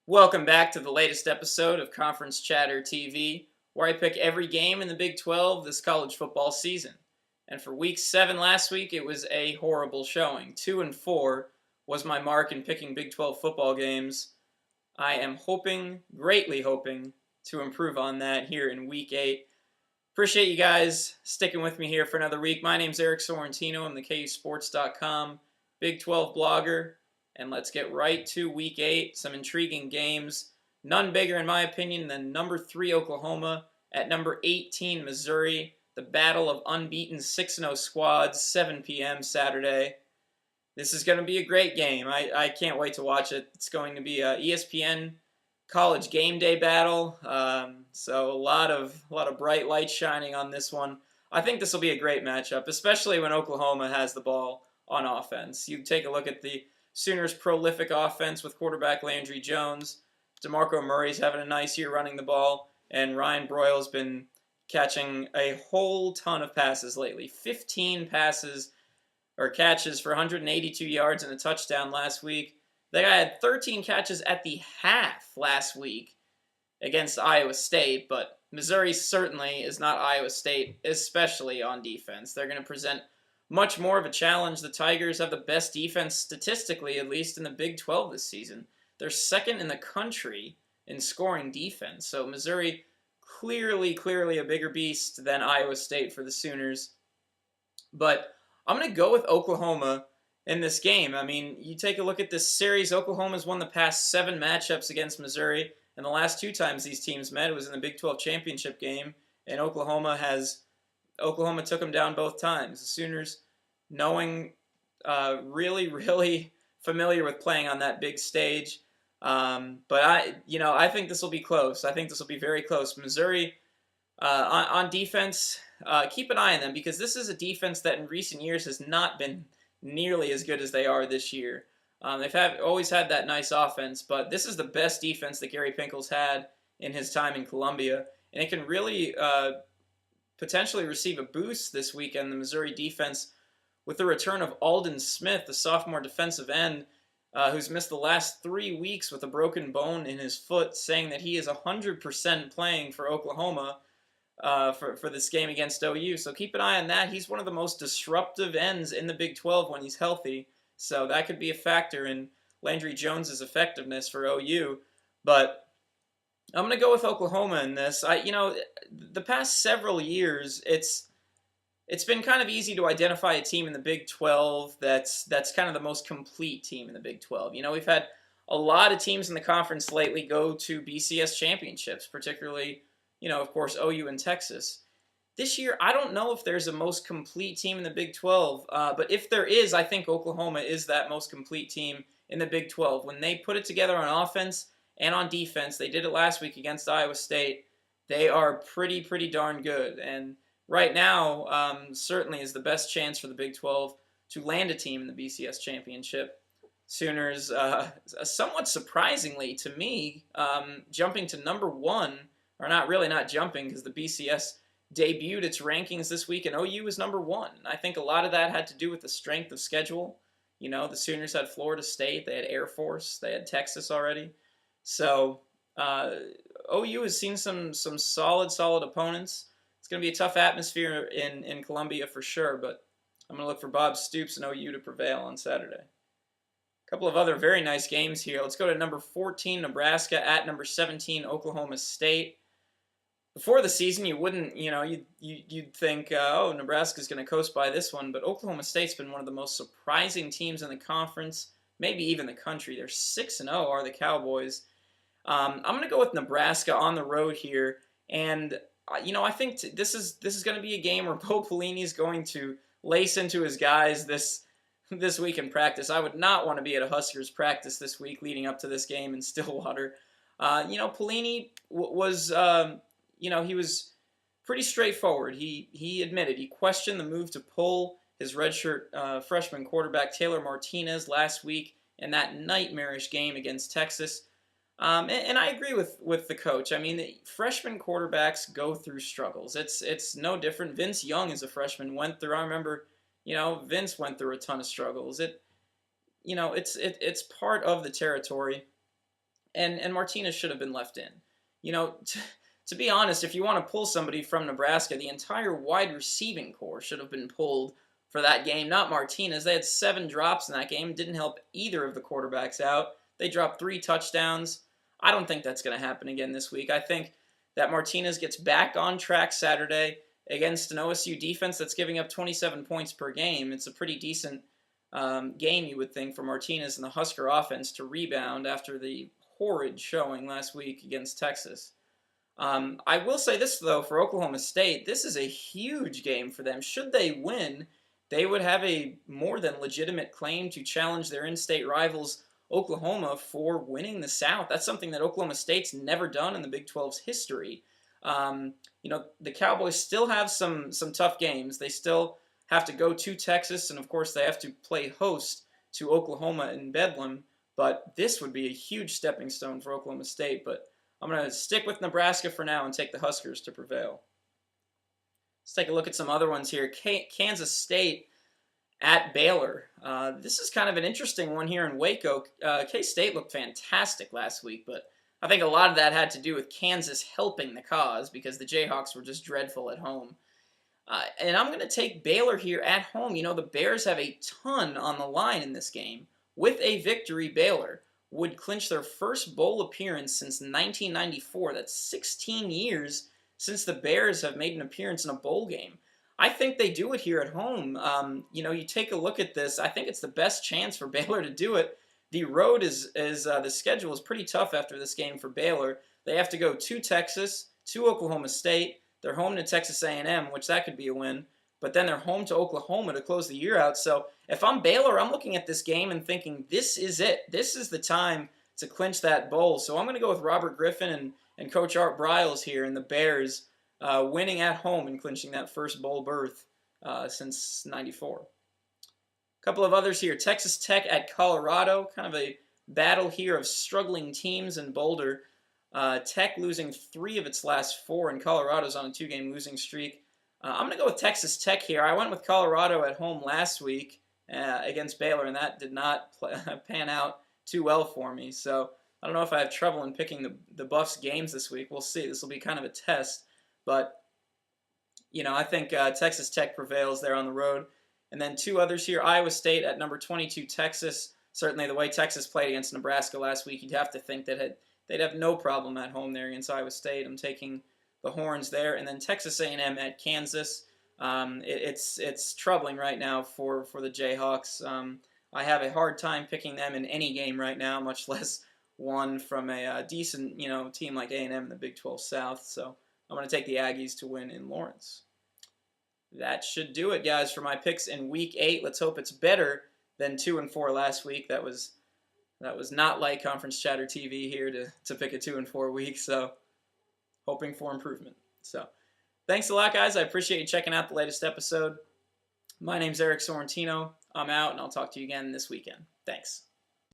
Welcome back to the latest episode of Conference Chatter TV, where I pick every game in the Big 12 this college football season. And for week 7 last week, it was a horrible showing. 2-4 was my mark in picking Big 12 football games. I am greatly hoping, to improve on that here in week 8. Appreciate you guys sticking with me here for another week. My name's Eric Sorrentino. I'm the KUSports.com Big 12 blogger. And let's get right to week 8. Some intriguing games. None bigger, in my opinion, than number 3 Oklahoma at number 18 Missouri. The battle of unbeaten 6-0 squads, 7 p.m. Saturday. This is going to be a great game. I can't wait to watch it. It's going to be a ESPN college game day battle. So a lot of bright lights shining on this one. I think this will be a great matchup, especially when Oklahoma has the ball on offense. You take a look at the Sooners' prolific offense with quarterback Landry Jones. DeMarco Murray's having a nice year running the ball, and Ryan Broyles been catching a whole ton of passes lately. 15 passes or catches for 182 yards and a touchdown last week. The guy had 13 catches at the half last week against Iowa State, but Missouri certainly is not Iowa State, especially on defense. They're going to present much more of a challenge. The Tigers have the best defense, statistically at least, in the Big 12 this season. They're second in the country in scoring defense. So Missouri, clearly a bigger beast than Iowa State for the Sooners. But I'm going to go with Oklahoma in this game. I mean, you take a look at this series. Oklahoma's won the past 7 matchups against Missouri, and the last 2 times these teams met, it was in the Big 12 championship game, and Oklahoma took them down both times. The Sooners, knowing really familiar with playing on that big stage. But I think this will be close. I think this will be very close. Missouri on defense, keep an eye on them, because this is a defense that in recent years has not been nearly as good as they are this year. They've always had that nice offense, but this is the best defense that Gary Pinkel's had in his time in Columbia, and it can really potentially receive a boost this weekend, the Missouri defense, with the return of Aldon Smith, the sophomore defensive end, who's missed the last 3 weeks with a broken bone in his foot, saying that he is 100% playing for Oklahoma for this game against OU. So keep an eye on that. He's one of the most disruptive ends in the Big 12 when he's healthy, so that could be a factor in Landry Jones's effectiveness for OU. But I'm going to go with Oklahoma in this. The past several years, it's been kind of easy to identify a team in the Big 12 that's kind of the most complete team in the Big 12. We've had a lot of teams in the conference lately go to BCS championships, particularly, of course, OU and Texas. This year, I don't know if there's a most complete team in the Big 12, but if there is, I think Oklahoma is that most complete team in the Big 12. When they put it together on offense and on defense, they did it last week against Iowa State, they are pretty darn good. And right now, certainly is the best chance for the Big 12 to land a team in the BCS championship. Sooners, somewhat surprisingly to me, jumping to number 1, or not jumping, because the BCS debuted its rankings this week, and OU is number 1. I think a lot of that had to do with the strength of schedule. The Sooners had Florida State, they had Air Force, they had Texas already. So OU has seen some solid opponents. It's going to be a tough atmosphere in Columbia for sure, but I'm going to look for Bob Stoops and OU to prevail on Saturday. A couple of other very nice games here. Let's go to number 14, Nebraska, at number 17, Oklahoma State. Before the season, you wouldn't, you'd think, Nebraska's going to coast by this one, but Oklahoma State's been one of the most surprising teams in the conference, maybe even the country. They're 6-0, are the Cowboys. I'm going to go with Nebraska on the road here, and I think this is going to be a game where Bo Pelini is going to lace into his guys this week in practice. I would not want to be at a Huskers practice this week leading up to this game in Stillwater. Pelini was he was pretty straightforward. He admitted he questioned the move to pull his redshirt freshman quarterback Taylor Martinez last week in that nightmarish game against Texas. And I agree with the coach. I mean, the freshman quarterbacks go through struggles. It's no different. Vince Young, as a freshman, went through. I remember, Vince went through a ton of struggles. It's part of the territory. and Martinez should have been left in. To be honest, if you want to pull somebody from Nebraska, the entire wide receiving core should have been pulled for that game, not Martinez. They had 7 drops in that game. Didn't help either of the quarterbacks out. They dropped 3 touchdowns. I don't think that's going to happen again this week. I think that Martinez gets back on track Saturday against an OSU defense that's giving up 27 points per game. It's a pretty decent game, you would think, for Martinez and the Husker offense to rebound after the horrid showing last week against Texas. I will say this, though, for Oklahoma State, this is a huge game for them. Should they win, they would have a more than legitimate claim to challenge their in-state rivals, Oklahoma, for winning the South. That's something that Oklahoma State's never done in the Big 12's history. The Cowboys still have some tough games. They still have to go to Texas, and of course they have to play host to Oklahoma in Bedlam. But this would be a huge stepping stone for Oklahoma State. But I'm going to stick with Nebraska for now and take the Huskers to prevail. Let's take a look at some other ones here. Kansas State at Baylor. This is kind of an interesting one here in Waco. K-State looked fantastic last week, but I think a lot of that had to do with Kansas helping the cause because the Jayhawks were just dreadful at home. And I'm going to take Baylor here at home. The Bears have a ton on the line in this game. With a victory, Baylor would clinch their first bowl appearance since 1994. That's 16 years since the Bears have made an appearance in a bowl game. I think they do it here at home. You take a look at this. I think it's the best chance for Baylor to do it. The road the schedule is pretty tough after this game for Baylor. They have to go to Texas, to Oklahoma State. They're home to Texas A&M, which that could be a win. But then they're home to Oklahoma to close the year out. So if I'm Baylor, I'm looking at this game and thinking, this is it. This is the time to clinch that bowl. So I'm going to go with Robert Griffin and Coach Art Briles here and the Bears winning at home and clinching that first bowl berth since '94. A couple of others here. Texas Tech at Colorado. Kind of a battle here of struggling teams in Boulder. Tech losing 3 of its last 4, and Colorado's on a 2-game losing streak. I'm going to go with Texas Tech here. I went with Colorado at home last week against Baylor, and that did not pan out too well for me. So I don't know if I have trouble in picking the Buffs games this week. We'll see. This will be kind of a test. But, I think Texas Tech prevails there on the road. And then 2 others here. Iowa State at number 22, Texas. Certainly the way Texas played against Nebraska last week, you'd have to think that they'd have no problem at home there against Iowa State. I'm taking the Horns there. And then Texas A&M at Kansas. It's troubling right now for the Jayhawks. I have a hard time picking them in any game right now, much less one from a decent team like A&M in the Big 12 South. So I'm going to take the Aggies to win in Lawrence. That should do it, guys, for my picks in Week 8. Let's hope it's better than 2-4 last week. That was not like Conference Chatter TV here to pick a 2-4 week. So hoping for improvement. So thanks a lot, guys. I appreciate you checking out the latest episode. My name's Eric Sorrentino. I'm out, and I'll talk to you again this weekend. Thanks.